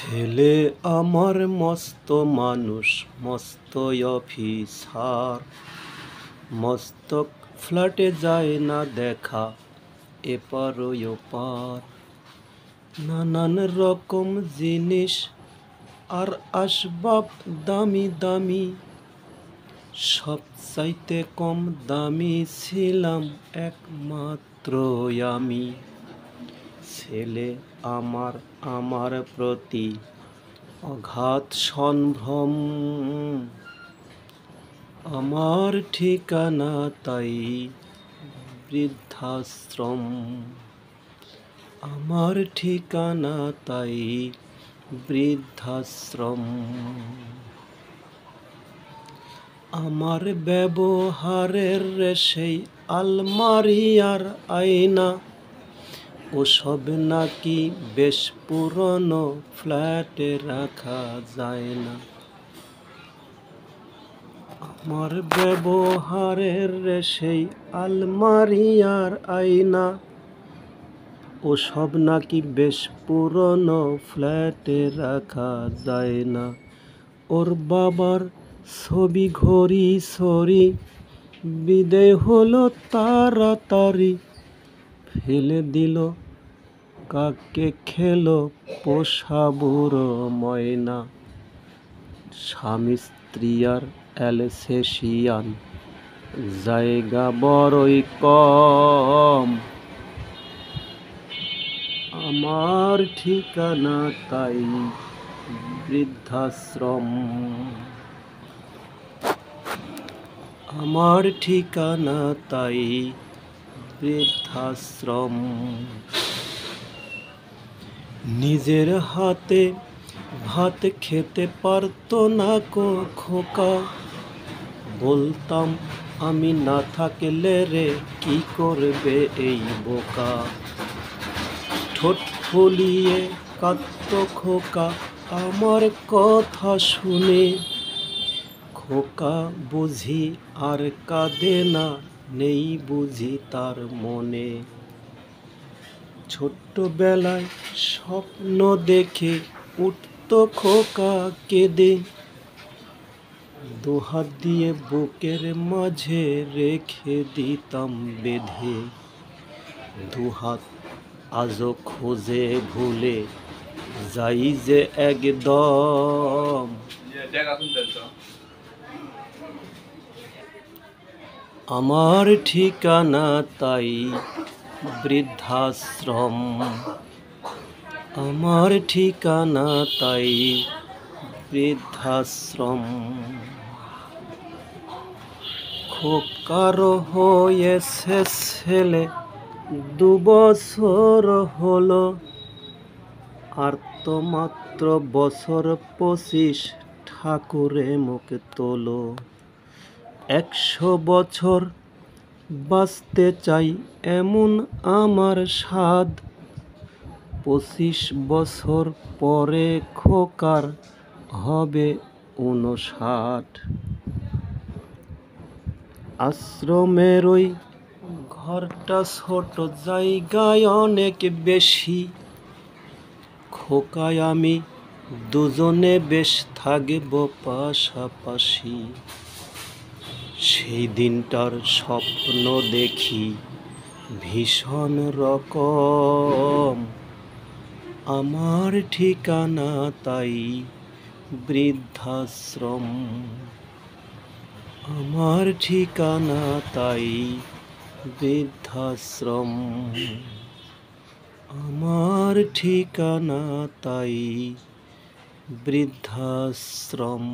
ছেলে আমার মস্ত মানুষ, মস্ত অফিসার, মস্ত ফ্ল্যাটে যায় না দেখা এপার ওপার। নানান রকম জিনিস আর আসবাব দামি দামি, সবচাইতে কম দামি ছিলাম একমাত্র আমি। ছেলে আমার আমার প্রতি অগাধ সম্ভ্রম, আমার ঠিকানা তাই বৃদ্ধাশ্রম। আমার ঠিকানা তাই বৃদ্ধাশ্রম। আমার ব্যবহারের সেই আলমারি আর আয়না ওসব নাকি বেশ পুরনো, ফ্ল্যাটে রাখা যায় না। আমার ব্যবহারের সেই আলমারি আর আয়না ওসব নাকি বেশ পুরনো, ফ্ল্যাটে রাখা যায় না। ওর বাবার ছবি ঘড়ি সরি বিদায় হলো তাড়াতাড়ি, ফেলে দিল কাকে খেলো পোষা বুড়ো ময়না। স্বামী স্ত্রী আর অ্যালসেশিয়ান জায়গা বড়ই কম, আমার ঠিকানা তাই বৃদ্ধাশ্রম। আমার ঠিকানা তাই বৃদ্ধাশ্রম। নিজের হাতে ভাত খেতে পারতো না কো খোকা, বলতাম আমি না থাকলে রে কি করবে এই বোকা। ঠোঁট ফুলিয়ে কাঁদতো খোকা আমার কথা শুনে, খোকা বুঝি আর কাঁদে না, নেই বুঝি তার মনে। ছোট্টবেলায় স্বপ্ন দেখে উঠতো খোকা কেঁদে, দুহাত দিয়ে বুকের মাঝে রেখে দিতাম বেঁধে। দুহাত আজও খোঁজে ভুলে যাই যে একদম, আমার ঠিকানা তাই বৃদ্ধাশ্রম। আমার ঠিকানা তাই বৃদ্ধাশ্রম। খোকার হয়েছে ছেলে 2 বছর হলো, আর তো মাত্র বছর 25, ঠাকুরে মুখ তোলো। 100 বছর বাঁচতে চাই এমন আমার সাধ, 25 বছর পরে খোকার হবে 59। আশ্রমের ওই ঘরটা ছোট, জায়গায় অনেক বেশি, খোকায় আমি দুজনে বেশ থাকব পাশাপাশি। সেই দিনটার স্বপ্ন দেখি ভীষণ রকম, আমার ঠিকানা তাই বৃদ্ধাশ্রম। আমার ঠিকানা তাই বৃদ্ধাশ্রম। আমার ঠিকানা তাই বৃদ্ধাশ্রম।